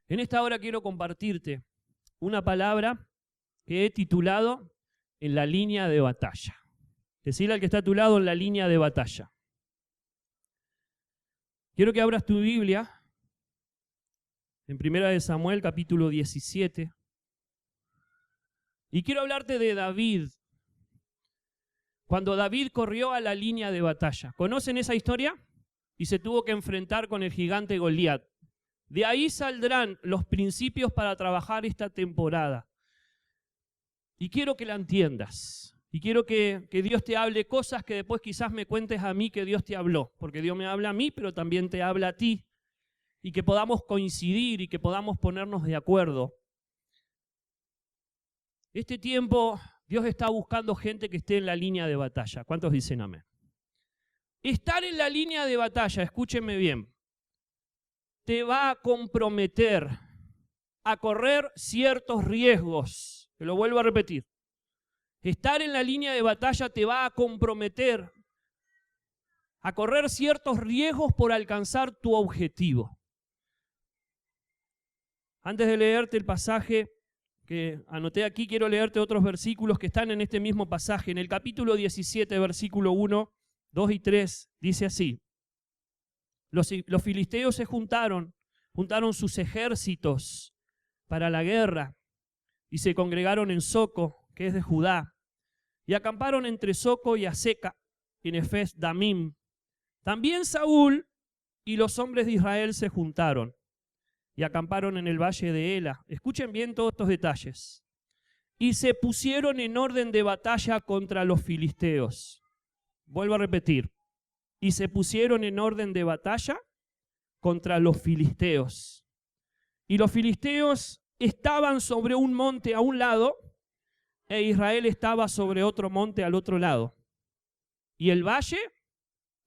En esta hora quiero compartirte una palabra que he titulado En la línea de batalla. Decirle al que está a tu lado, en la línea de batalla. Quiero que abras tu Biblia en 1 Samuel capítulo 17. Y quiero hablarte de David. Cuando David corrió a la línea de batalla. ¿Conocen esa historia? Y se tuvo que enfrentar con el gigante Goliat. De ahí saldrán los principios para trabajar esta temporada. Y quiero que la entiendas. Y quiero que Dios te hable cosas que después quizás me cuentes a mí que Dios te habló. Porque Dios me habla a mí, pero también te habla a ti. Y que podamos coincidir y que podamos ponernos de acuerdo. Este tiempo Dios está buscando gente que esté en la línea de batalla. ¿Cuántos dicen amén? Estar en la línea de batalla, escúchenme bien, te va a comprometer a correr ciertos riesgos. Te lo vuelvo a repetir. Estar en la línea de batalla te va a comprometer a correr ciertos riesgos por alcanzar tu objetivo. Antes de leerte el pasaje que anoté aquí, quiero leerte otros versículos que están en este mismo pasaje. En el capítulo 17, versículo 1, 2 y 3, dice así. Los filisteos se juntaron sus ejércitos para la guerra y se congregaron en Soco, que es de Judá, y acamparon entre Soco y Aseca, en Efes Damim. También Saúl y los hombres de Israel se juntaron y acamparon en el valle de Ela. Escuchen bien todos estos detalles. Y se pusieron en orden de batalla contra los filisteos. Vuelvo a repetir. Y se pusieron en orden de batalla contra los filisteos. Y los filisteos estaban sobre un monte a un lado, e Israel estaba sobre otro monte al otro lado. Y el valle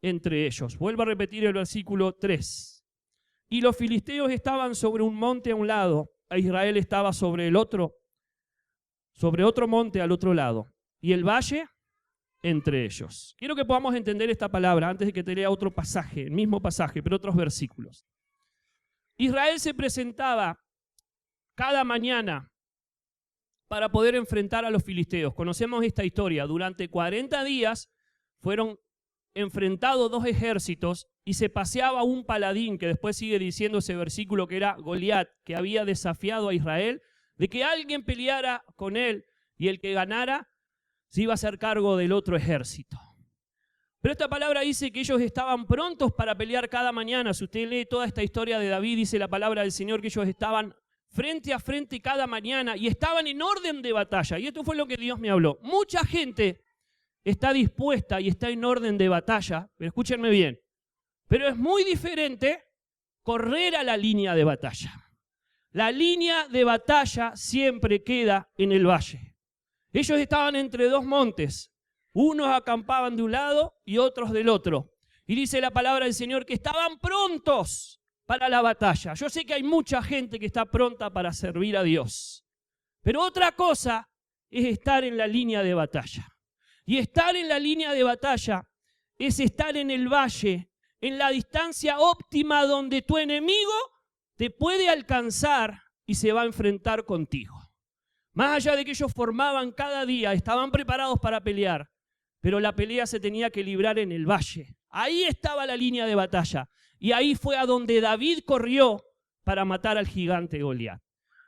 entre ellos. Vuelvo a repetir el versículo 3. Y los filisteos estaban sobre un monte a un lado, e Israel estaba sobre otro monte al otro lado. Y el valle entre ellos. Quiero que podamos entender esta palabra antes de que te lea otro pasaje, el mismo pasaje, pero otros versículos. Israel se presentaba cada mañana para poder enfrentar a los filisteos. Conocemos esta historia. Durante 40 días fueron enfrentados dos ejércitos y se paseaba un paladín, que después sigue diciendo ese versículo que era Goliat, que había desafiado a Israel, de que alguien peleara con él y el que ganara se iba a hacer cargo del otro ejército. Pero esta palabra dice que ellos estaban prontos para pelear cada mañana. Si usted lee toda esta historia de David, dice la palabra del Señor que ellos estaban frente a frente cada mañana y estaban en orden de batalla. Y esto fue lo que Dios me habló. Mucha gente está dispuesta y está en orden de batalla, pero escúchenme bien, pero es muy diferente correr a la línea de batalla. La línea de batalla siempre queda en el valle. Ellos estaban entre dos montes, unos acampaban de un lado y otros del otro. Y dice la palabra del Señor que estaban prontos para la batalla. Yo sé que hay mucha gente que está pronta para servir a Dios, pero otra cosa es estar en la línea de batalla. Y estar en la línea de batalla es estar en el valle, en la distancia óptima donde tu enemigo te puede alcanzar y se va a enfrentar contigo. Más allá de que ellos formaban cada día, estaban preparados para pelear, pero la pelea se tenía que librar en el valle. Ahí estaba la línea de batalla. Y ahí fue a donde David corrió para matar al gigante Goliat.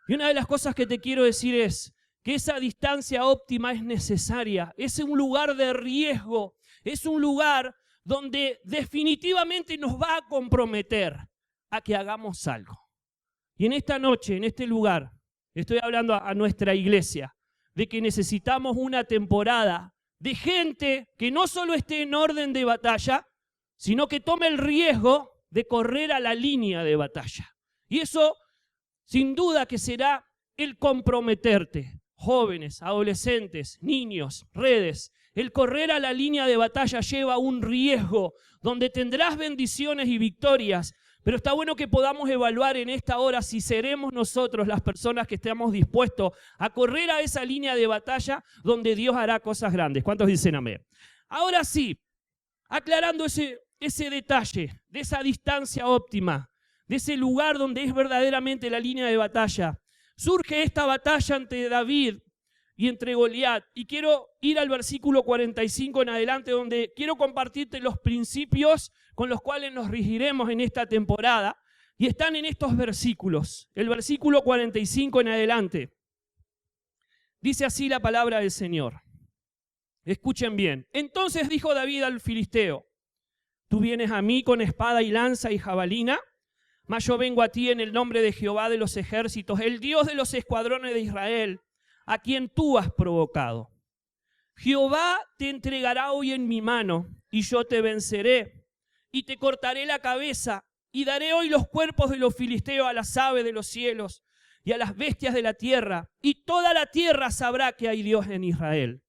Y una de las cosas que te quiero decir es que esa distancia óptima es necesaria. Es un lugar de riesgo. Es un lugar donde definitivamente nos va a comprometer a que hagamos algo. Y en esta noche, en este lugar, estoy hablando a nuestra iglesia. de que necesitamos una temporada de gente que no solo esté en orden de batalla, sino que tome el riesgo de correr a la línea de batalla. Y eso, sin duda, que será el comprometerte. Jóvenes, adolescentes, niños, redes. El correr a la línea de batalla lleva un riesgo donde tendrás bendiciones y victorias, pero está bueno que podamos evaluar en esta hora si seremos nosotros las personas que estemos dispuestos a correr a esa línea de batalla donde Dios hará cosas grandes. ¿Cuántos dicen amén? Ahora sí, aclarando ese detalle de esa distancia óptima, de ese lugar donde es verdaderamente la línea de batalla, surge esta batalla entre David y entre Goliat. Y quiero ir al versículo 45 en adelante, donde quiero compartirte los principios con los cuales nos regiremos en esta temporada. Y están en estos versículos. El versículo 45 en adelante. Dice así la palabra del Señor. Escuchen bien. Entonces dijo David al filisteo: tú vienes a mí con espada y lanza y jabalina, mas yo vengo a ti en el nombre de Jehová de los ejércitos, el Dios de los escuadrones de Israel, a quien tú has provocado. Jehová te entregará hoy en mi mano, y yo te venceré, y te cortaré la cabeza, y daré hoy los cuerpos de los filisteos a las aves de los cielos, y a las bestias de la tierra, y toda la tierra sabrá que hay Dios en Israel.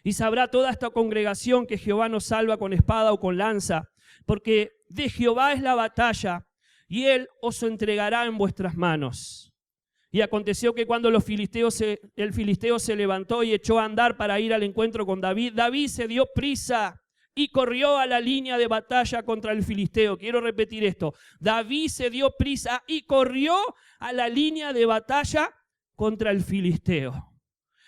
Y sabrá toda esta congregación que Jehová no salva con espada o con lanza, porque de Jehová es la batalla, y él os entregará en vuestras manos. Y aconteció que cuando el filisteo se levantó y echó a andar para ir al encuentro con David, David se dio prisa y corrió a la línea de batalla contra el filisteo. Quiero repetir esto. David se dio prisa y corrió a la línea de batalla contra el filisteo.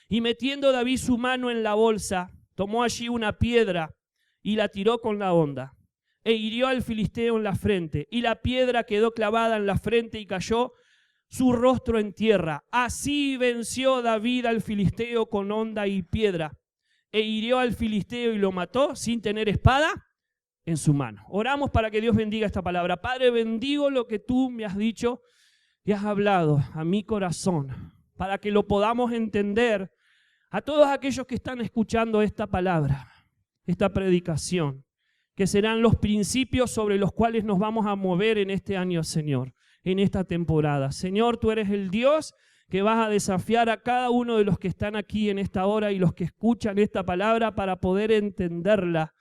Y metiendo David su mano en la bolsa, tomó allí una piedra y la tiró con la honda. E hirió al filisteo en la frente, y la piedra quedó clavada en la frente y cayó su rostro en tierra. Así venció David al filisteo con honda y piedra, e hirió al filisteo y lo mató sin tener espada en su mano. Oramos para que Dios bendiga esta palabra. Padre, bendigo lo que tú me has dicho y has hablado a mi corazón, para que lo podamos entender a todos aquellos que están escuchando esta palabra, esta predicación, que serán los principios sobre los cuales nos vamos a mover en este año, Señor, en esta temporada. Señor, tú eres el Dios que vas a desafiar a cada uno de los que están aquí en esta hora y los que escuchan esta palabra para poder entenderla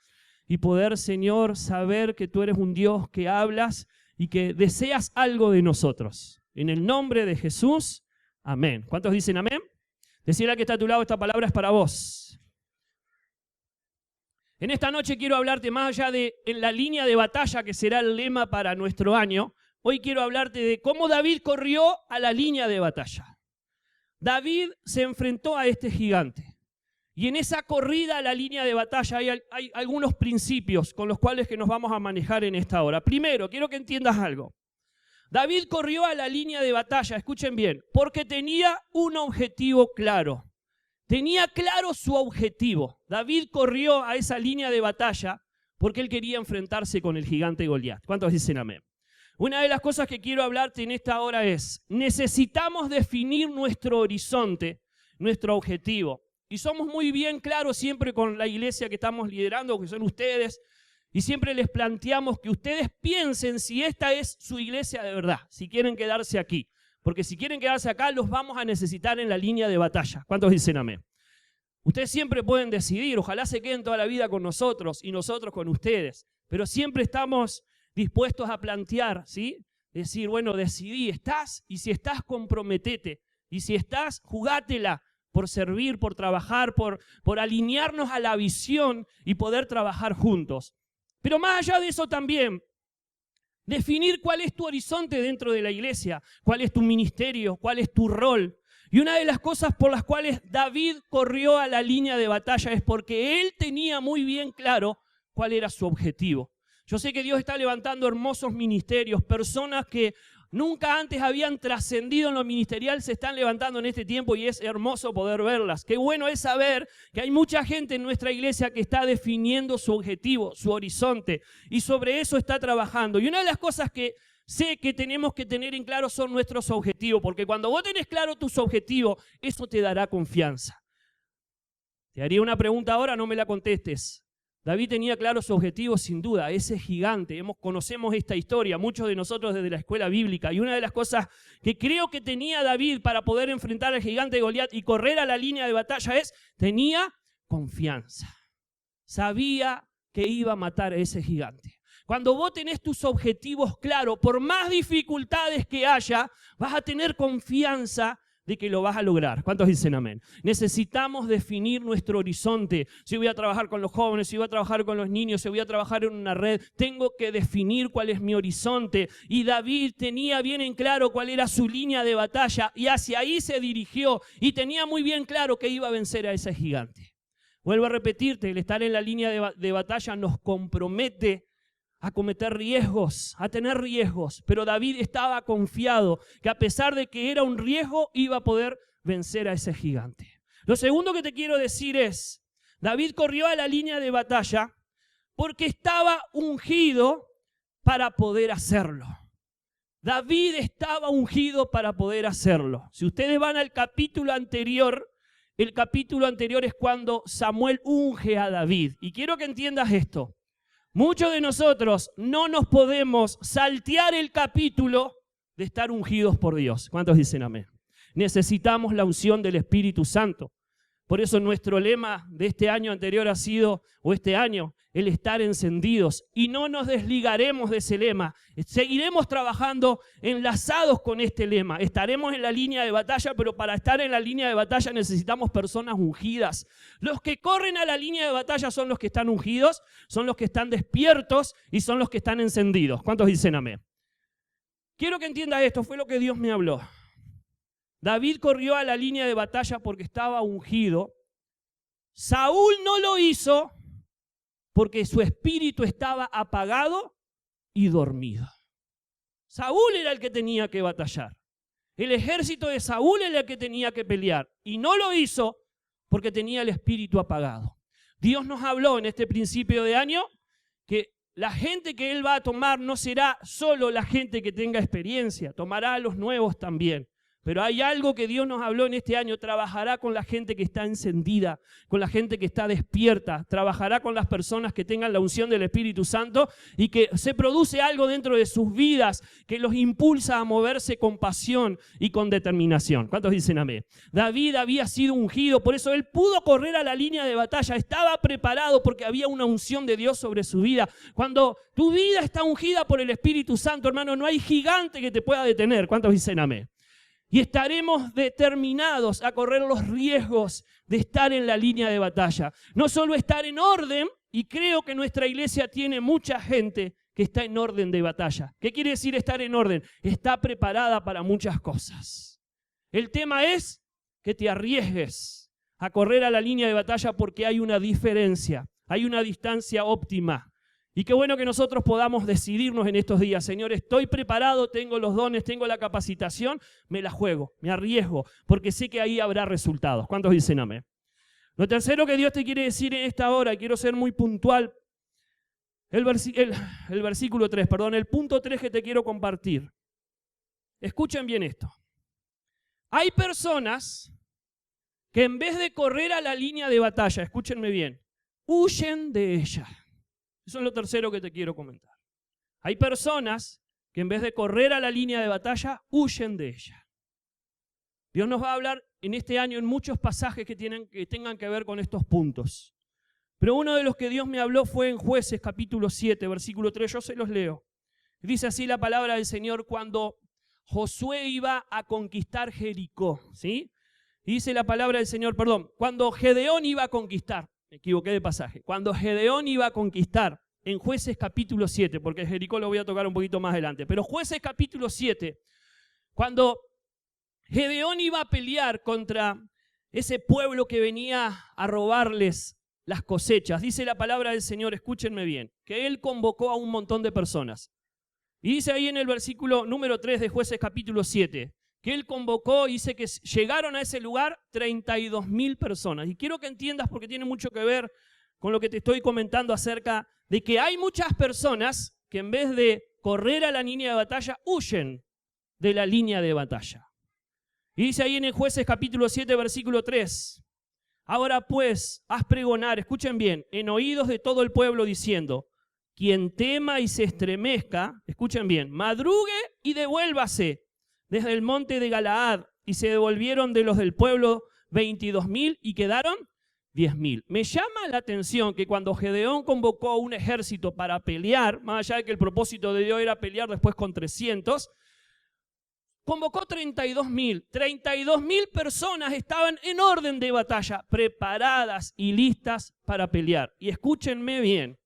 y poder, Señor, saber que tú eres un Dios que hablas y que deseas algo de nosotros. En el nombre de Jesús, amén. ¿Cuántos dicen amén? Decirle al que está a tu lado, esta palabra es para vos. En esta noche quiero hablarte más allá de en la línea de batalla que será el lema para nuestro año. Hoy quiero hablarte de cómo David corrió a la línea de batalla. David se enfrentó a este gigante. Y en esa corrida a la línea de batalla hay algunos principios con los cuales que nos vamos a manejar en esta hora. Primero, quiero que entiendas algo. David corrió a la línea de batalla, escuchen bien, porque tenía un objetivo claro. Tenía claro su objetivo. David corrió a esa línea de batalla porque él quería enfrentarse con el gigante Goliat. ¿Cuántos dicen amén? Una de las cosas que quiero hablarte en esta hora es, necesitamos definir nuestro horizonte, nuestro objetivo. Y somos muy bien claros siempre con la iglesia que estamos liderando, que son ustedes, y siempre les planteamos que ustedes piensen si esta es su iglesia de verdad, si quieren quedarse aquí. Porque si quieren quedarse acá, los vamos a necesitar en la línea de batalla. ¿Cuántos dicen amén? Ustedes siempre pueden decidir, ojalá se queden toda la vida con nosotros y nosotros con ustedes. Pero siempre estamos dispuestos a plantear, ¿sí? Decir, bueno, decidí, estás, y si estás, comprometete. Y si estás, jugátela por servir, por trabajar, por alinearnos a la visión y poder trabajar juntos. Pero más allá de eso también, definir cuál es tu horizonte dentro de la iglesia, cuál es tu ministerio, cuál es tu rol. Y una de las cosas por las cuales David corrió a la línea de batalla es porque él tenía muy bien claro cuál era su objetivo. Yo sé que Dios está levantando hermosos ministerios, personas que nunca antes habían trascendido en lo ministerial se están levantando en este tiempo y es hermoso poder verlas. Qué bueno es saber que hay mucha gente en nuestra iglesia que está definiendo su objetivo, su horizonte, y sobre eso está trabajando. Y una de las cosas que sé que tenemos que tener en claro son nuestros objetivos, porque cuando vos tenés claro tus objetivos, eso te dará confianza. Te haría una pregunta ahora, no me la contestes. David tenía claro su objetivo, sin duda, ese gigante. Conocemos esta historia, muchos de nosotros desde la escuela bíblica. Y una de las cosas que creo que tenía David para poder enfrentar al gigante de Goliat y correr a la línea de batalla tenía confianza. Sabía que iba a matar a ese gigante. Cuando vos tenés tus objetivos claros, por más dificultades que haya, vas a tener confianza de que lo vas a lograr. ¿Cuántos dicen amén? Necesitamos definir nuestro horizonte. Si voy a trabajar con los jóvenes, si voy a trabajar con los niños, si voy a trabajar en una red, tengo que definir cuál es mi horizonte. Y David tenía bien en claro cuál era su línea de batalla y hacia ahí se dirigió y tenía muy bien claro que iba a vencer a ese gigante. Vuelvo a repetirte, el estar en la línea de batalla nos compromete a cometer riesgos, a tener riesgos. Pero David estaba confiado que a pesar de que era un riesgo, iba a poder vencer a ese gigante. Lo segundo que te quiero decir es, David corrió a la línea de batalla porque estaba ungido para poder hacerlo. David estaba ungido para poder hacerlo. Si ustedes van al capítulo anterior, el capítulo anterior es cuando Samuel unge a David. Y quiero que entiendas esto. Muchos de nosotros no nos podemos saltear el capítulo de estar ungidos por Dios. ¿Cuántos dicen amén? Necesitamos la unción del Espíritu Santo. Por eso nuestro lema de este año anterior ha sido, o este año, el estar encendidos. Y no nos desligaremos de ese lema. Seguiremos trabajando enlazados con este lema. Estaremos en la línea de batalla, pero para estar en la línea de batalla necesitamos personas ungidas. Los que corren a la línea de batalla son los que están ungidos, son los que están despiertos y son los que están encendidos. ¿Cuántos dicen amén? Quiero que entiendas esto, fue lo que Dios me habló. David corrió a la línea de batalla porque estaba ungido. Saúl no lo hizo porque su espíritu estaba apagado y dormido. Saúl era el que tenía que batallar. El ejército de Saúl era el que tenía que pelear. Y no lo hizo porque tenía el espíritu apagado. Dios nos habló en este principio de año que la gente que Él va a tomar no será solo la gente que tenga experiencia, tomará a los nuevos también. Pero hay algo que Dios nos habló en este año, trabajará con la gente que está encendida, con la gente que está despierta, trabajará con las personas que tengan la unción del Espíritu Santo y que se produce algo dentro de sus vidas que los impulsa a moverse con pasión y con determinación. ¿Cuántos dicen amén? David había sido ungido, por eso él pudo correr a la línea de batalla, estaba preparado porque había una unción de Dios sobre su vida. Cuando tu vida está ungida por el Espíritu Santo, hermano, no hay gigante que te pueda detener. ¿Cuántos dicen amén? Y estaremos determinados a correr los riesgos de estar en la línea de batalla. No solo estar en orden, y creo que nuestra iglesia tiene mucha gente que está en orden de batalla. ¿Qué quiere decir estar en orden? Está preparada para muchas cosas. El tema es que te arriesgues a correr a la línea de batalla porque hay una diferencia, hay una distancia óptima. Y qué bueno que nosotros podamos decidirnos en estos días. Señor, estoy preparado, tengo los dones, tengo la capacitación, me la juego, me arriesgo, porque sé que ahí habrá resultados. ¿Cuántos dicen amén? Lo tercero que Dios te quiere decir en esta hora, y quiero ser muy puntual, el versículo 3, el punto 3 que te quiero compartir. Escuchen bien esto. Hay personas que en vez de correr a la línea de batalla, escúchenme bien, huyen de ella. Eso es lo tercero que te quiero comentar. Hay personas que en vez de correr a la línea de batalla, huyen de ella. Dios nos va a hablar en este año en muchos pasajes que tengan que ver con estos puntos. Pero uno de los que Dios me habló fue en Jueces capítulo 7, versículo 3. Yo se los leo. Dice así la palabra del Señor cuando Josué iba a conquistar Jericó. ¿Sí? Y dice la palabra del Señor, cuando Gedeón iba a conquistar. Me equivoqué de pasaje. Cuando Gedeón iba a conquistar, en Jueces capítulo 7, porque Jericó lo voy a tocar un poquito más adelante, pero Jueces capítulo 7, cuando Gedeón iba a pelear contra ese pueblo que venía a robarles las cosechas, dice la palabra del Señor, escúchenme bien, que él convocó a un montón de personas. Y dice ahí en el versículo número 3 de Jueces capítulo 7, que él convocó y dice que llegaron a ese lugar 32.000 personas. Y quiero que entiendas, porque tiene mucho que ver con lo que te estoy comentando acerca de que hay muchas personas que en vez de correr a la línea de batalla, huyen de la línea de batalla. Y dice ahí en el Jueces capítulo 7, versículo 3, Ahora pues, haz pregonar, escuchen bien, en oídos de todo el pueblo diciendo, quien tema y se estremezca, escuchen bien, madrugue y devuélvase desde el monte de Galaad, y se devolvieron de los del pueblo 22.000 y quedaron 10.000. Me llama la atención que cuando Gedeón convocó un ejército para pelear, más allá de que el propósito de Dios era pelear después con 300, convocó 32.000. 32.000 personas estaban en orden de batalla, preparadas y listas para pelear. Y escúchenme bien,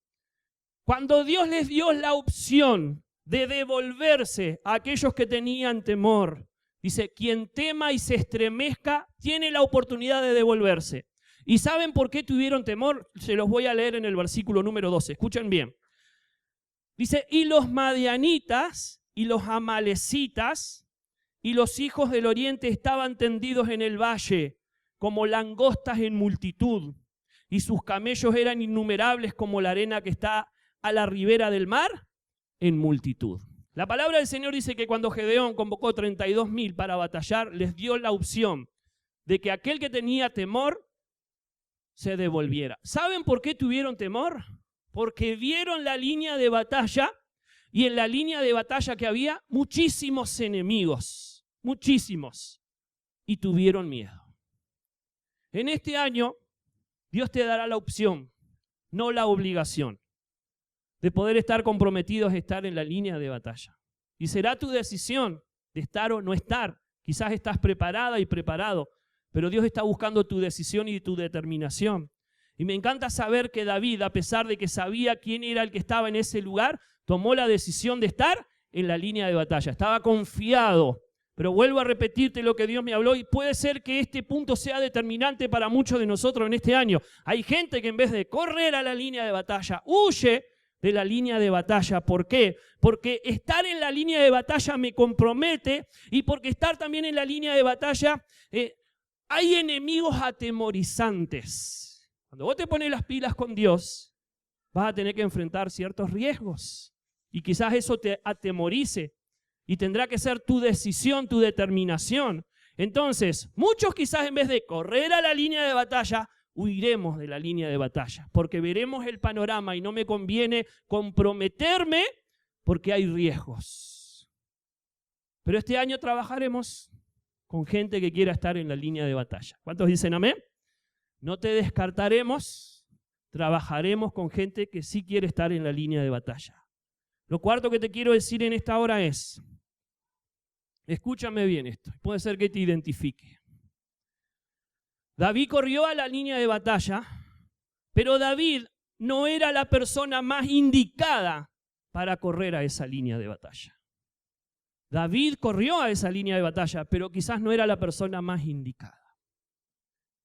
cuando Dios les dio la opción de devolverse a aquellos que tenían temor, dice, quien tema y se estremezca tiene la oportunidad de devolverse. ¿Y saben por qué tuvieron temor? Se los voy a leer en el versículo número 12. Escuchen bien. Dice, y los madianitas y los amalecitas y los hijos del oriente estaban tendidos en el valle como langostas en multitud, y sus camellos eran innumerables como la arena que está a la ribera del mar en multitud. La palabra del Señor dice que cuando Gedeón convocó 32.000 para batallar, les dio la opción de que aquel que tenía temor se devolviera. ¿Saben por qué tuvieron temor? Porque vieron la línea de batalla, y en la línea de batalla que había muchísimos enemigos, muchísimos, y tuvieron miedo. En este año, Dios te dará la opción, no la obligación, de poder estar comprometidos a estar en la línea de batalla. Y será tu decisión de estar o no estar. Quizás estás preparada y preparado, pero Dios está buscando tu decisión y tu determinación. Y me encanta saber que David, a pesar de que sabía quién era el que estaba en ese lugar, tomó la decisión de estar en la línea de batalla. Estaba confiado. Pero vuelvo a repetirte lo que Dios me habló, y puede ser que este punto sea determinante para muchos de nosotros en este año. Hay gente que en vez de correr a la línea de batalla, huye de la línea de batalla. ¿Por qué? Porque estar en la línea de batalla me compromete, y porque estar también en la línea de batalla hay enemigos atemorizantes. Cuando vos te pones las pilas con Dios, vas a tener que enfrentar ciertos riesgos, y quizás eso te atemorice, y tendrá que ser tu decisión, tu determinación. Entonces, muchos quizás en vez de correr a la línea de batalla, huiremos de la línea de batalla, porque veremos el panorama y no me conviene comprometerme porque hay riesgos. Pero este año trabajaremos con gente que quiera estar en la línea de batalla. ¿Cuántos dicen amén? No te descartaremos, trabajaremos con gente que sí quiere estar en la línea de batalla. Lo cuarto que te quiero decir en esta hora es, escúchame bien esto, puede ser que te identifique. David corrió a la línea de batalla, pero David no era la persona más indicada para correr a esa línea de batalla. David corrió a esa línea de batalla, pero quizás no era la persona más indicada.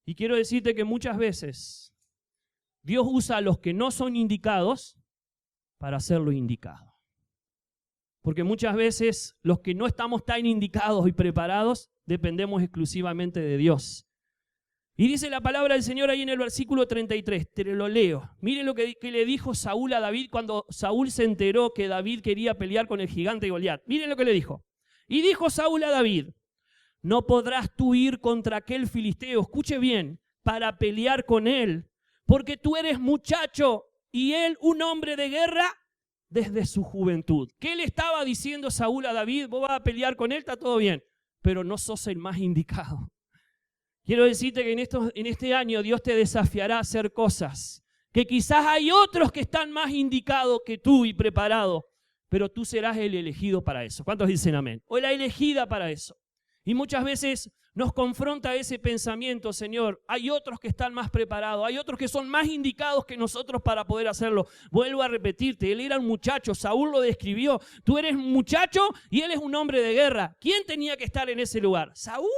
Y quiero decirte que muchas veces Dios usa a los que no son indicados para hacer lo indicado. Porque muchas veces los que no estamos tan indicados y preparados dependemos exclusivamente de Dios. Y dice la palabra del Señor ahí en el versículo 33, te lo leo. Miren lo que le dijo Saúl a David cuando Saúl se enteró que David quería pelear con el gigante Goliat. Miren lo que le dijo. Y dijo Saúl a David, no podrás tú ir contra aquel filisteo, escuche bien, para pelear con él, porque tú eres muchacho y él un hombre de guerra desde su juventud. ¿Qué le estaba diciendo Saúl a David? Vos vas a pelear con él, está todo bien, pero no sos el más indicado. Quiero decirte que en este año Dios te desafiará a hacer cosas que quizás hay otros que están más indicados que tú y preparados, pero tú serás el elegido para eso. ¿Cuántos dicen amén? O la elegida para eso. Y muchas veces nos confronta ese pensamiento, Señor, hay otros que están más preparados, hay otros que son más indicados que nosotros para poder hacerlo. Vuelvo a repetirte, él era un muchacho, Saúl lo describió, tú eres un muchacho y él es un hombre de guerra. ¿Quién tenía que estar en ese lugar? ¿Saúl?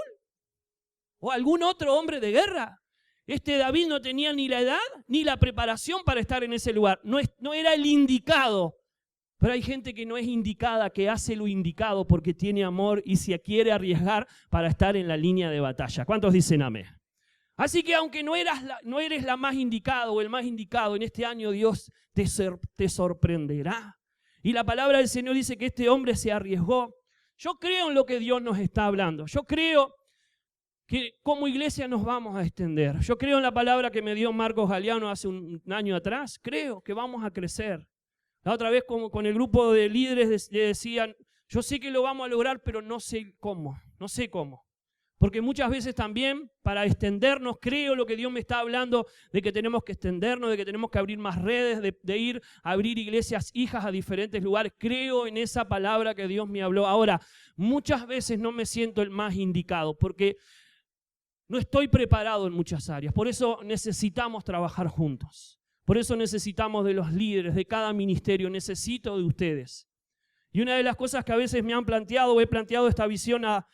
¿O algún otro hombre de guerra? David no tenía ni la edad ni la preparación para estar en ese lugar. No era el indicado. Pero hay gente que no es indicada, que hace lo indicado porque tiene amor y se quiere arriesgar para estar en la línea de batalla. ¿Cuántos dicen amén? Así que aunque no eres la más indicada o el más indicado, en este año Dios te sorprenderá. Y la palabra del Señor dice que este hombre se arriesgó. Yo creo en lo que Dios nos está hablando. Yo creo que como iglesia nos vamos a extender. Yo creo en la palabra que me dio Marcos Galeano hace un año atrás. Creo que vamos a crecer. La otra vez como con el grupo de líderes decían, yo sé que lo vamos a lograr, pero no sé cómo. No sé cómo. Porque muchas veces también para extendernos, creo lo que Dios me está hablando, de que tenemos que extendernos, de que tenemos que abrir más redes, de ir a abrir iglesias hijas a diferentes lugares. Creo en esa palabra que Dios me habló. Ahora, muchas veces no me siento el más indicado porque no estoy preparado en muchas áreas. Por eso necesitamos trabajar juntos. Por eso necesitamos de los líderes, de cada ministerio. Necesito de ustedes. Y una de las cosas que a veces me han planteado, o he planteado esta visión a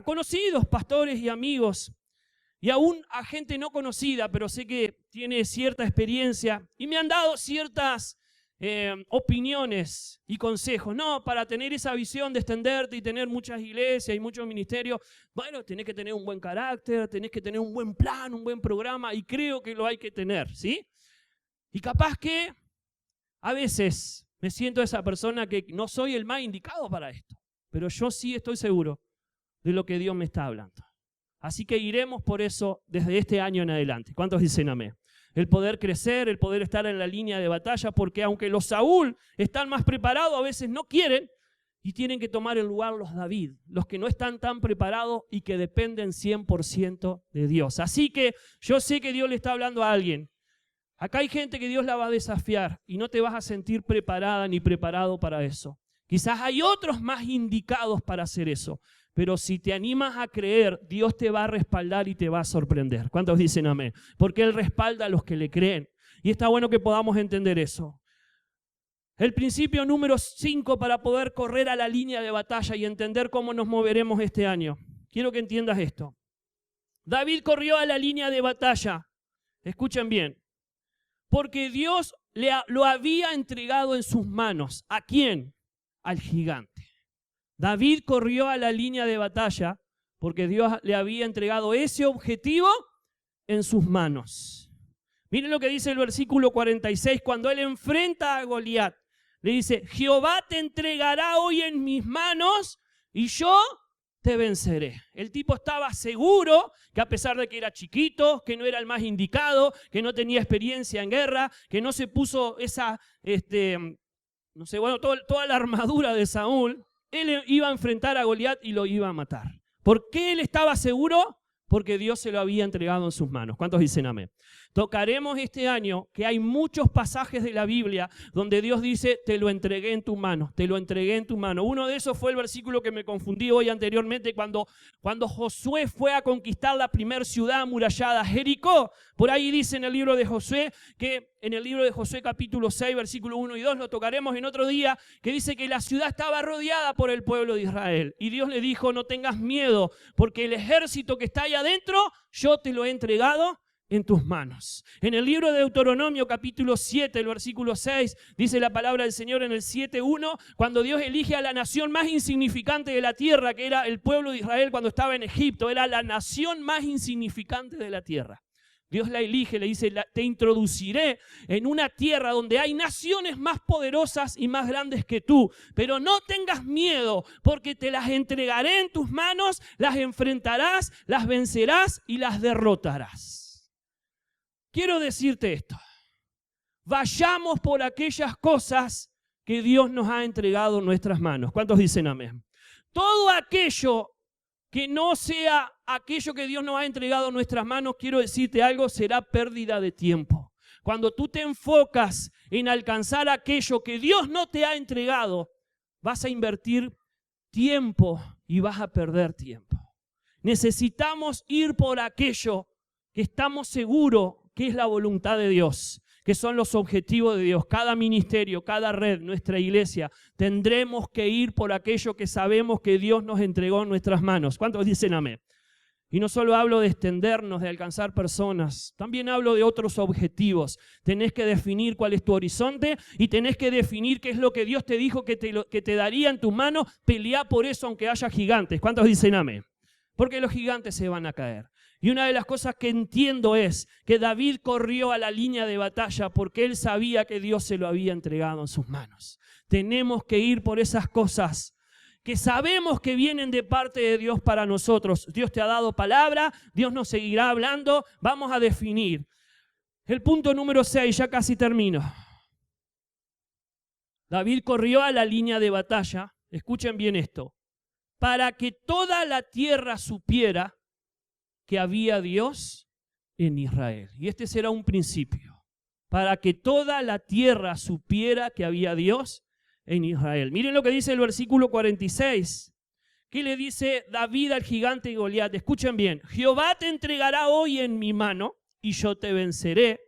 conocidos, pastores y amigos, y aún a gente no conocida, pero sé que tiene cierta experiencia, y me han dado ciertas opiniones y consejos. No, para tener esa visión de extenderte y tener muchas iglesias y muchos ministerios, bueno, tenés que tener un buen carácter, tenés que tener un buen plan, un buen programa, y creo que lo hay que tener, ¿sí? Y capaz que a veces me siento esa persona que no soy el más indicado para esto, pero yo sí estoy seguro de lo que Dios me está hablando. Así que iremos por eso desde este año en adelante. ¿Cuántos dicen amén? El poder crecer, el poder estar en la línea de batalla, porque aunque los Saúl están más preparados, a veces no quieren y tienen que tomar el lugar los David, los que no están tan preparados y que dependen 100% de Dios. Así que yo sé que Dios le está hablando a alguien. Acá hay gente que Dios la va a desafiar y no te vas a sentir preparada ni preparado para eso. Quizás hay otros más indicados para hacer eso. Pero si te animas a creer, Dios te va a respaldar y te va a sorprender. ¿Cuántos dicen amén? Porque Él respalda a los que le creen. Y está bueno que podamos entender eso. El principio número 5 para poder correr a la línea de batalla y entender cómo nos moveremos este año. Quiero que entiendas esto. David corrió a la línea de batalla. Escuchen bien. Porque Dios lo había entregado en sus manos. ¿A quién? Al gigante. David corrió a la línea de batalla porque Dios le había entregado ese objetivo en sus manos. Miren lo que dice el versículo 46, cuando él enfrenta a Goliat. Le dice, Jehová te entregará hoy en mis manos y yo te venceré. El tipo estaba seguro que a pesar de que era chiquito, que no era el más indicado, que no tenía experiencia en guerra, que no se puso esa, toda la armadura de Saúl, él iba a enfrentar a Goliat y lo iba a matar. ¿Por qué él estaba seguro? Porque Dios se lo había entregado en sus manos. ¿Cuántos dicen amén? Tocaremos este año que hay muchos pasajes de la Biblia donde Dios dice, te lo entregué en tu mano, te lo entregué en tu mano. Uno de esos fue el versículo que me confundí hoy anteriormente cuando Josué fue a conquistar la primera ciudad amurallada, Jericó. Por ahí dice en el libro de Josué, que en el libro de Josué capítulo 6, versículo 1 y 2, lo tocaremos en otro día, que dice que la ciudad estaba rodeada por el pueblo de Israel. Y Dios le dijo, no tengas miedo, porque el ejército que está ahí adentro, yo te lo he entregado en tus manos. En el libro de Deuteronomio capítulo 7, el versículo 6, dice la palabra del Señor en el 7:1, cuando Dios elige a la nación más insignificante de la tierra, que era el pueblo de Israel cuando estaba en Egipto, era la nación más insignificante de la tierra. Dios la elige, le dice, te introduciré en una tierra donde hay naciones más poderosas y más grandes que tú, pero no tengas miedo, porque te las entregaré en tus manos, las enfrentarás, las vencerás y las derrotarás. Quiero decirte esto, vayamos por aquellas cosas que Dios nos ha entregado en nuestras manos. ¿Cuántos dicen amén? Todo aquello que no sea aquello que Dios nos ha entregado en nuestras manos, quiero decirte algo, será pérdida de tiempo. Cuando tú te enfocas en alcanzar aquello que Dios no te ha entregado, vas a invertir tiempo y vas a perder tiempo. Necesitamos ir por aquello que estamos seguros que es la voluntad de Dios, que son los objetivos de Dios. Cada ministerio, cada red, nuestra iglesia, tendremos que ir por aquello que sabemos que Dios nos entregó en nuestras manos. ¿Cuántos dicen amén? Y no solo hablo de extendernos, de alcanzar personas, también hablo de otros objetivos. Tenés que definir cuál es tu horizonte y tenés que definir qué es lo que Dios te dijo que te daría en tus manos. Peleá por eso aunque haya gigantes. ¿Cuántos dicen amén? Porque los gigantes se van a caer. Y una de las cosas que entiendo es que David corrió a la línea de batalla porque él sabía que Dios se lo había entregado en sus manos. Tenemos que ir por esas cosas que sabemos que vienen de parte de Dios para nosotros. Dios te ha dado palabra, Dios nos seguirá hablando, vamos a definir. El punto número 6, ya casi termino. David corrió a la línea de batalla, escuchen bien esto, para que toda la tierra supiera que había Dios en Israel. Y este será un principio, para que toda la tierra supiera que había Dios en Israel. Miren lo que dice el versículo 46. ¿Qué le dice David al gigante Goliat? Escuchen bien. Jehová te entregará hoy en mi mano y yo te venceré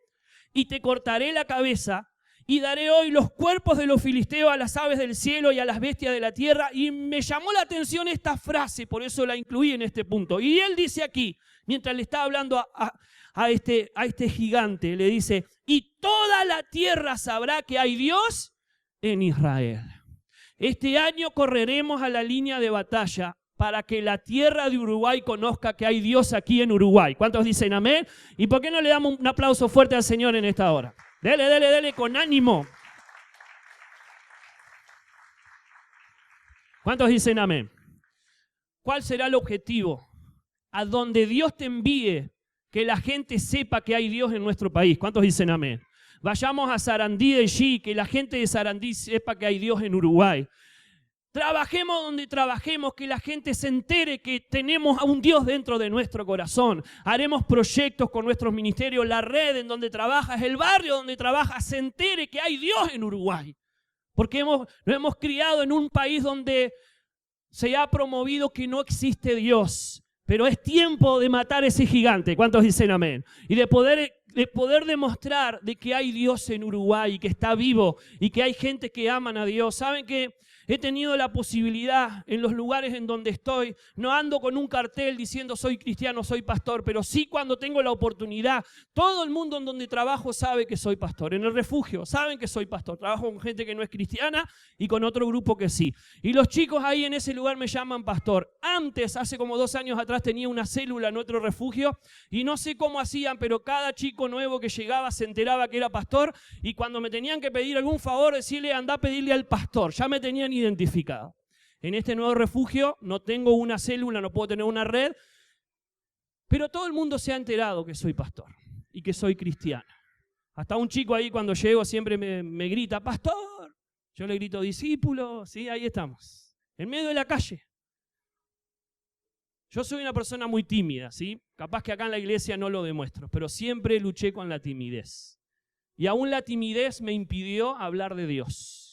y te cortaré la cabeza y daré hoy los cuerpos de los filisteos a las aves del cielo y a las bestias de la tierra. Y me llamó la atención esta frase, por eso la incluí en este punto. Y él dice aquí, mientras le está hablando a este gigante, le dice, y toda la tierra sabrá que hay Dios en Israel. Este año correremos a la línea de batalla para que la tierra de Uruguay conozca que hay Dios aquí en Uruguay. ¿Cuántos dicen amén? ¿Y por qué no le damos un aplauso fuerte al Señor en esta hora? Dele, dele, dele con ánimo. ¿Cuántos dicen amén? ¿Cuál será el objetivo? A donde Dios te envíe, que la gente sepa que hay Dios en nuestro país. ¿Cuántos dicen amén? Vayamos a Sarandí de allí, que la gente de Sarandí sepa que hay Dios en Uruguay. Trabajemos donde trabajemos, que la gente se entere que tenemos a un Dios dentro de nuestro corazón. Haremos proyectos con nuestros ministerios, la red en donde trabajas, el barrio donde trabajas, se entere que hay Dios en Uruguay. Porque nos hemos criado en un país donde se ha promovido que no existe Dios. Pero es tiempo de matar ese gigante. ¿Cuántos dicen amén? Y de poder demostrar de que hay Dios en Uruguay y que está vivo y que hay gente que aman a Dios. ¿Saben qué? He tenido la posibilidad en los lugares en donde estoy, no ando con un cartel diciendo soy cristiano, soy pastor, pero sí cuando tengo la oportunidad, todo el mundo en donde trabajo sabe que soy pastor. En el refugio saben que soy pastor, trabajo con gente que no es cristiana y con otro grupo que sí. Y los chicos ahí en ese lugar me llaman pastor. Antes, hace como 2 años atrás, tenía una célula en otro refugio y no sé cómo hacían, pero cada chico nuevo que llegaba se enteraba que era pastor y cuando me tenían que pedir algún favor, decirle anda a pedirle al pastor. Ya me tenían identificado. En este nuevo refugio no tengo una célula, no puedo tener una red, pero todo el mundo se ha enterado que soy pastor y que soy cristiano. Hasta un chico ahí cuando llego siempre me grita, pastor. Yo le grito, discípulo, sí, ahí estamos, en medio de la calle. Yo soy una persona muy tímida, ¿sí? Capaz que acá en la iglesia no lo demuestro, pero siempre luché con la timidez. Y aún la timidez me impidió hablar de Dios.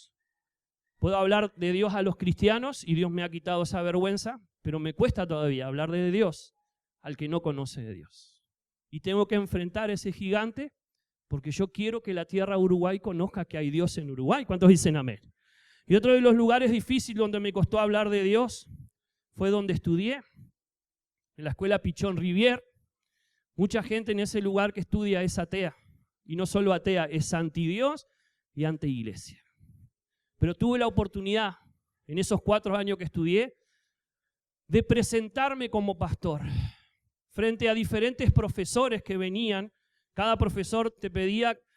Puedo hablar de Dios a los cristianos y Dios me ha quitado esa vergüenza, pero me cuesta todavía hablar de Dios al que no conoce de Dios. Y tengo que enfrentar a ese gigante porque yo quiero que la tierra de Uruguay conozca que hay Dios en Uruguay. ¿Cuántos dicen amén? Y otro de los lugares difíciles donde me costó hablar de Dios fue donde estudié, en la escuela Pichón Rivier. Mucha gente en ese lugar que estudia es atea. Y no solo atea, es anti-Dios y anti-iglesia. Pero tuve la oportunidad, en esos 4 años que estudié, de presentarme como pastor frente a diferentes profesores que venían. Cada profesor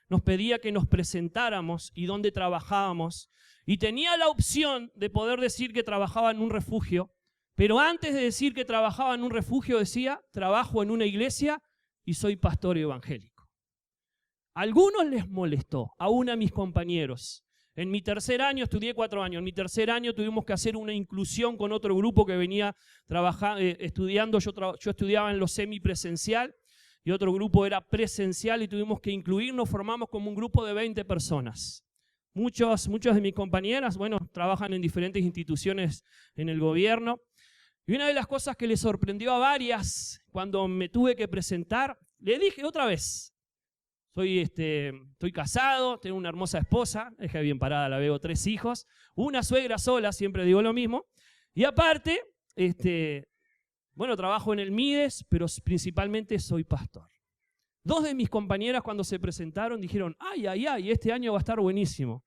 nos pedía que nos presentáramos y dónde trabajábamos. Y tenía la opción de poder decir que trabajaba en un refugio, pero antes de decir que trabajaba en un refugio decía, trabajo en una iglesia y soy pastor evangélico. A algunos les molestó, aún a mis compañeros. En mi tercer año, estudié 4 años, en mi tercer año tuvimos que hacer una inclusión con otro grupo que venía estudiando. Yo estudiaba en lo semipresencial y otro grupo era presencial y tuvimos que incluirnos, formamos como un grupo de 20 personas. Muchos de mis compañeras, trabajan en diferentes instituciones en el gobierno. Y una de las cosas que les sorprendió a varias cuando me tuve que presentar, le dije otra vez, estoy casado, tengo una hermosa esposa, dejé bien parada, la veo, 3 hijos, una suegra sola, siempre digo lo mismo, y aparte, trabajo en el Mides, pero principalmente soy pastor. 2 de mis compañeras cuando se presentaron dijeron, ay, este año va a estar buenísimo,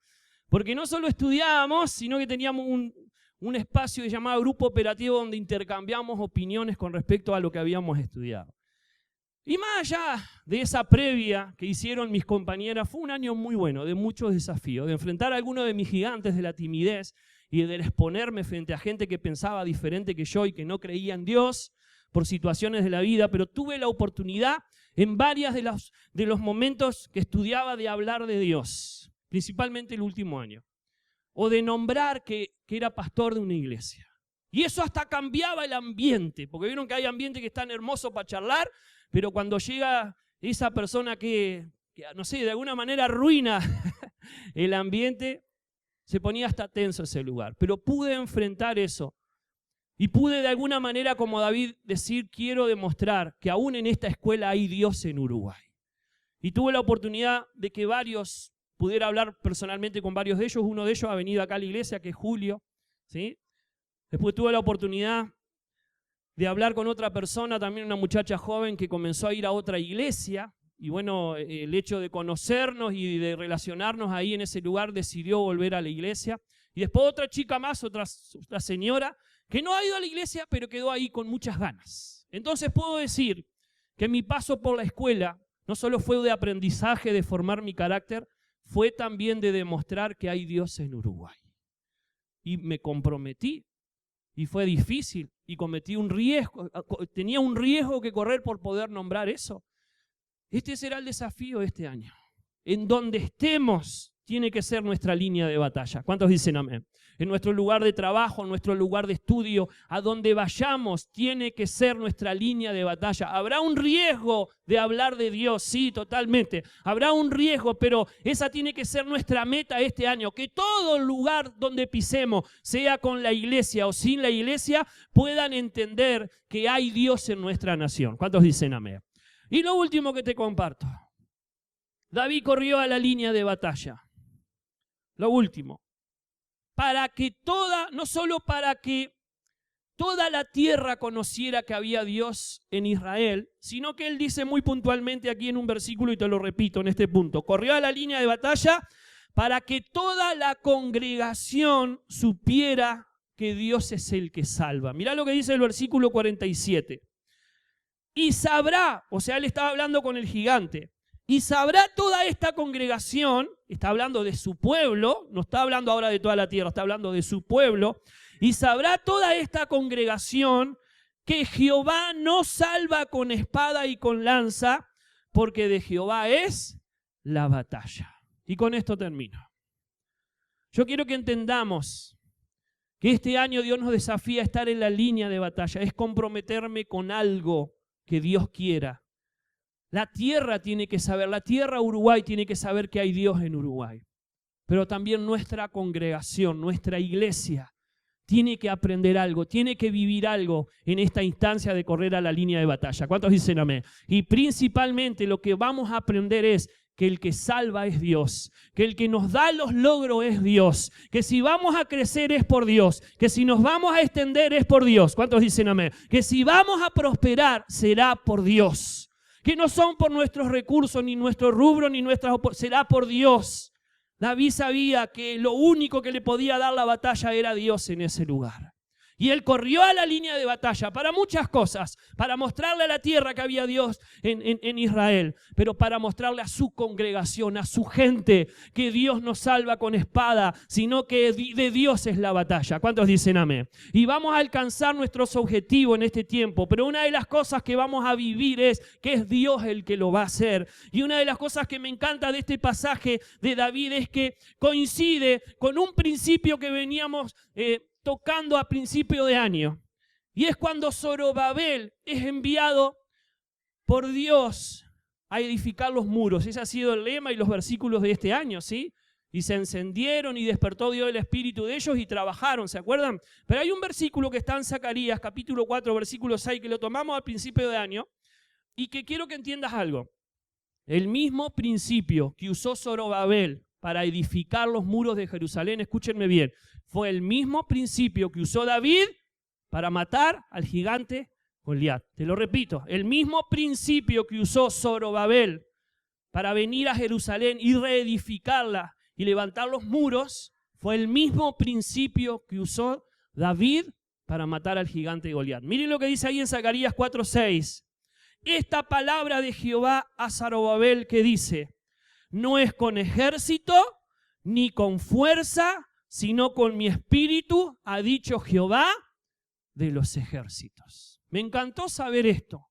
porque no solo estudiábamos, sino que teníamos un espacio llamado grupo operativo donde intercambiamos opiniones con respecto a lo que habíamos estudiado. Y más allá de esa previa que hicieron mis compañeras, fue un año muy bueno, de muchos desafíos, de enfrentar a algunos de mis gigantes de la timidez y del exponerme frente a gente que pensaba diferente que yo y que no creía en Dios por situaciones de la vida, pero tuve la oportunidad en varios de los momentos que estudiaba de hablar de Dios, principalmente el último año, o de nombrar que era pastor de una iglesia. Y eso hasta cambiaba el ambiente, porque vieron que hay ambientes que están hermosos para charlar, pero cuando llega esa persona que no sé, de alguna manera arruina el ambiente, se ponía hasta tenso ese lugar. Pero pude enfrentar eso. Y pude de alguna manera, como David, decir, quiero demostrar que aún en esta escuela hay Dios en Uruguay. Y tuve la oportunidad de que pudiera hablar personalmente con varios de ellos. Uno de ellos ha venido acá a la iglesia, que es Julio, ¿sí? Después tuve la oportunidad de hablar con otra persona, también una muchacha joven que comenzó a ir a otra iglesia. Y bueno, el hecho de conocernos y de relacionarnos ahí en ese lugar decidió volver a la iglesia. Y después otra chica más, otra señora, que no ha ido a la iglesia, pero quedó ahí con muchas ganas. Entonces puedo decir que mi paso por la escuela no solo fue de aprendizaje, de formar mi carácter, fue también de demostrar que hay Dios en Uruguay. Y me comprometí, y fue difícil, y cometí un riesgo, tenía un riesgo que correr por poder nombrar eso. Este será el desafío de este año. En donde estemos, tiene que ser nuestra línea de batalla. ¿Cuántos dicen amén? En nuestro lugar de trabajo, en nuestro lugar de estudio, a donde vayamos, tiene que ser nuestra línea de batalla. Habrá un riesgo de hablar de Dios, sí, totalmente. Habrá un riesgo, pero esa tiene que ser nuestra meta este año. Que todo lugar donde pisemos, sea con la iglesia o sin la iglesia, puedan entender que hay Dios en nuestra nación. ¿Cuántos dicen amén? Y lo último que te comparto. David corrió a la línea de batalla. Lo último. No solo para que toda la tierra conociera que había Dios en Israel, sino que él dice muy puntualmente aquí en un versículo, y te lo repito en este punto, corrió a la línea de batalla para que toda la congregación supiera que Dios es el que salva. Mirá lo que dice el versículo 47. Y sabrá, o sea, él estaba hablando con el gigante, y sabrá toda esta congregación, está hablando de su pueblo, no está hablando ahora de toda la tierra, está hablando de su pueblo, y sabrá toda esta congregación que Jehová no salva con espada y con lanza, porque de Jehová es la batalla. Y con esto termino. Yo quiero que entendamos que este año Dios nos desafía a estar en la línea de batalla, es comprometerme con algo que Dios quiera. La tierra tiene que saber, la tierra Uruguay tiene que saber que hay Dios en Uruguay. Pero también nuestra congregación, nuestra iglesia, tiene que aprender algo, tiene que vivir algo en esta instancia de correr a la línea de batalla. ¿Cuántos dicen amén? Y principalmente lo que vamos a aprender es que el que salva es Dios, que el que nos da los logros es Dios, que si vamos a crecer es por Dios, que si nos vamos a extender es por Dios. ¿Cuántos dicen amén? Que si vamos a prosperar será por Dios. Que no son por nuestros recursos, ni nuestro rubro, ni nuestras será por Dios. David sabía que lo único que le podía dar la batalla era Dios en ese lugar. Y él corrió a la línea de batalla para muchas cosas, para mostrarle a la tierra que había Dios en Israel, pero para mostrarle a su congregación, a su gente, que Dios no salva con espada, sino que de Dios es la batalla. ¿Cuántos dicen amén? Y vamos a alcanzar nuestros objetivos en este tiempo, pero una de las cosas que vamos a vivir es que es Dios el que lo va a hacer. Y una de las cosas que me encanta de este pasaje de David es que coincide con un principio que veníamos tocando a principio de año. Y es cuando Zorobabel es enviado por Dios a edificar los muros. Ese ha sido el lema y los versículos de este año, ¿sí? Y se encendieron y despertó Dios el espíritu de ellos y trabajaron, ¿se acuerdan? Pero hay un versículo que está en Zacarías, capítulo 4, versículo 6, que lo tomamos al principio de año y que quiero que entiendas algo. El mismo principio que usó Zorobabel para edificar los muros de Jerusalén, escúchenme bien, fue el mismo principio que usó David para matar al gigante Goliat. Te lo repito, el mismo principio que usó Zorobabel para venir a Jerusalén y reedificarla y levantar los muros, fue el mismo principio que usó David para matar al gigante Goliat. Miren lo que dice ahí en Zacarías 4:6. Esta palabra de Jehová a Zorobabel que dice: no es con ejército ni con fuerza, sino con mi espíritu, ha dicho Jehová de los ejércitos. Me encantó saber esto,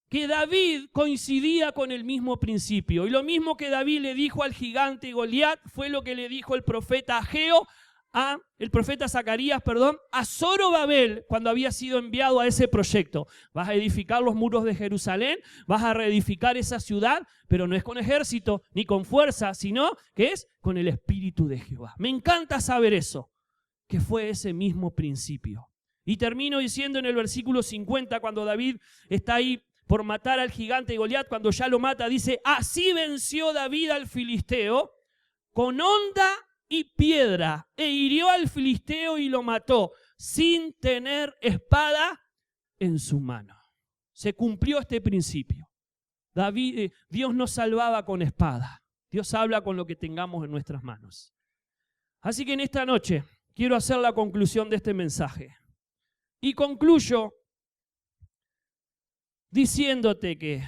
que David coincidía con el mismo principio. Y lo mismo que David le dijo al gigante Goliat fue lo que le dijo el profeta Ageo, el profeta Zacarías, a Zorobabel cuando había sido enviado a ese proyecto. Vas a edificar los muros de Jerusalén, vas a reedificar esa ciudad, pero no es con ejército ni con fuerza, sino que es con el Espíritu de Jehová. Me encanta saber eso, que fue ese mismo principio. Y termino diciendo en el versículo 50, cuando David está ahí por matar al gigante Goliat, cuando ya lo mata, dice: así venció David al filisteo con honda y piedra, e hirió al filisteo y lo mató, sin tener espada en su mano. Se cumplió este principio. Dios no salvaba con espada. Dios habla con lo que tengamos en nuestras manos. Así que en esta noche quiero hacer la conclusión de este mensaje. Y concluyo diciéndote que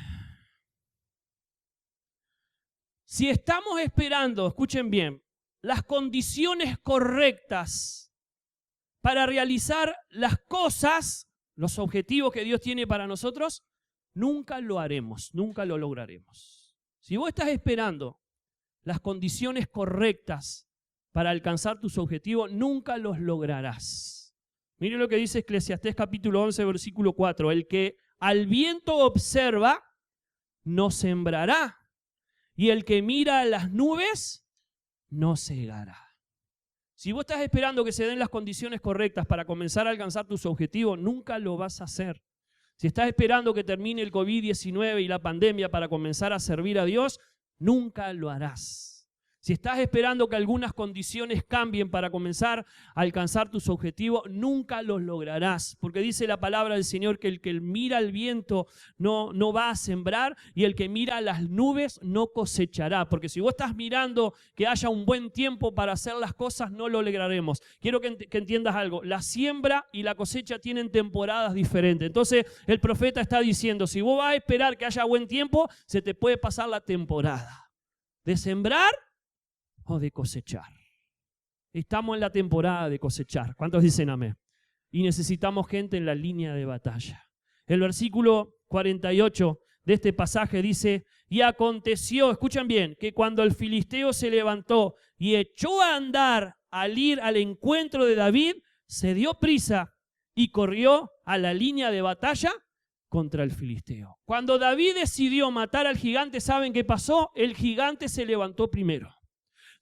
si estamos esperando, escuchen bien, las condiciones correctas para realizar las cosas, los objetivos que Dios tiene para nosotros, nunca lo haremos, nunca lo lograremos. Si vos estás esperando las condiciones correctas para alcanzar tus objetivos, nunca los lograrás. Mire lo que dice Eclesiastés capítulo 11, versículo 4. El que al viento observa, no sembrará, y el que mira a las nubes, no cegará. Si vos estás esperando que se den las condiciones correctas para comenzar a alcanzar tus objetivos, nunca lo vas a hacer. Si estás esperando que termine el COVID-19 y la pandemia para comenzar a servir a Dios, nunca lo harás. Si estás esperando que algunas condiciones cambien para comenzar a alcanzar tus objetivos, nunca los lograrás. Porque dice la palabra del Señor que el que mira al viento no va a sembrar, y el que mira a las nubes no cosechará. Porque si vos estás mirando que haya un buen tiempo para hacer las cosas, no lo lograremos. Quiero que entiendas algo. La siembra y la cosecha tienen temporadas diferentes. Entonces el profeta está diciendo, si vos vas a esperar que haya buen tiempo, se te puede pasar la temporada de sembrar o de cosechar. Estamos en la temporada de cosechar. ¿Cuántos dicen amén? Y necesitamos gente en la línea de batalla. El versículo 48 de este pasaje dice: y aconteció, escuchen bien, que cuando el filisteo se levantó y echó a andar al ir al encuentro de David, se dio prisa y corrió a la línea de batalla contra el filisteo. Cuando David decidió matar al gigante, ¿saben qué pasó? El gigante se levantó primero.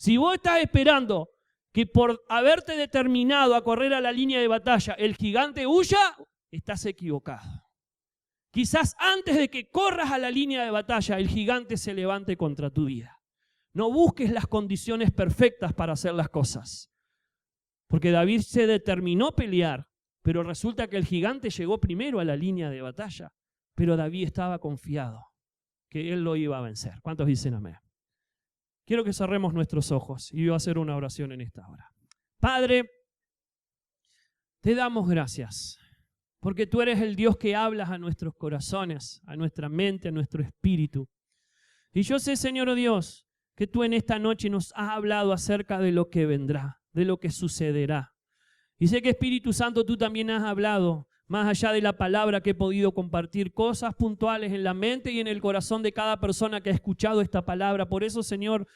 Si vos estás esperando que por haberte determinado a correr a la línea de batalla el gigante huya, estás equivocado. Quizás antes de que corras a la línea de batalla, el gigante se levante contra tu vida. No busques las condiciones perfectas para hacer las cosas. Porque David se determinó a pelear, pero resulta que el gigante llegó primero a la línea de batalla. Pero David estaba confiado que él lo iba a vencer. ¿Cuántos dicen amén? Quiero que cerremos nuestros ojos y voy a hacer una oración en esta hora. Padre, te damos gracias porque tú eres el Dios que hablas a nuestros corazones, a nuestra mente, a nuestro espíritu. Y yo sé, Señor Dios, que tú en esta noche nos has hablado acerca de lo que vendrá, de lo que sucederá. Y sé que, Espíritu Santo, tú también has hablado, más allá de la palabra que he podido compartir, cosas puntuales en la mente y en el corazón de cada persona que ha escuchado esta palabra. Por eso, Señor,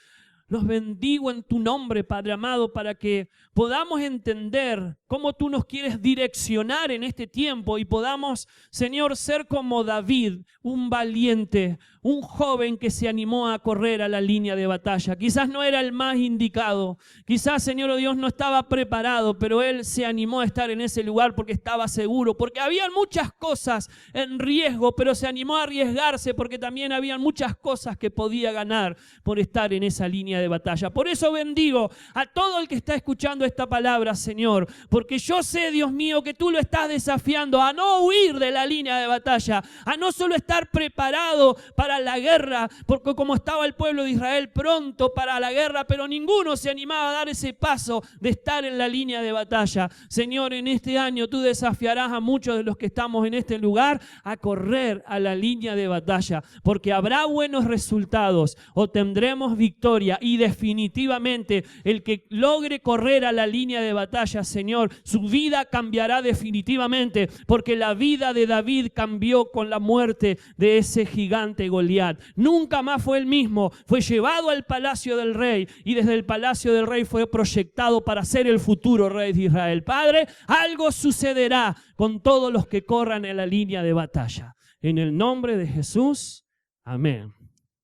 los bendigo en tu nombre, Padre amado, para que podamos entender cómo tú nos quieres direccionar en este tiempo y podamos, Señor, ser como David, un valiente, un joven que se animó a correr a la línea de batalla. Quizás no era el más indicado, quizás, Señor Dios, no estaba preparado, pero él se animó a estar en ese lugar porque estaba seguro, porque había muchas cosas en riesgo, pero se animó a arriesgarse porque también había muchas cosas que podía ganar por estar en esa línea de batalla. Por eso bendigo a todo el que está escuchando esta palabra, Señor, porque yo sé, Dios mío, que tú lo estás desafiando a no huir de la línea de batalla, a no solo estar preparado para la guerra, porque como estaba el pueblo de Israel pronto para la guerra, pero ninguno se animaba a dar ese paso de estar en la línea de batalla. Señor, en este año tú desafiarás a muchos de los que estamos en este lugar a correr a la línea de batalla, porque habrá buenos resultados, obtendremos victoria y definitivamente el que logre correr a la línea de batalla, Señor, su vida cambiará definitivamente, porque la vida de David cambió con la muerte de ese gigante Goliat. Nunca más fue el mismo. Fue llevado al palacio del rey y desde el palacio del rey fue proyectado para ser el futuro rey de Israel. Padre, algo sucederá con todos los que corran en la línea de batalla. En el nombre de Jesús, amén.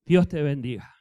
Dios te bendiga.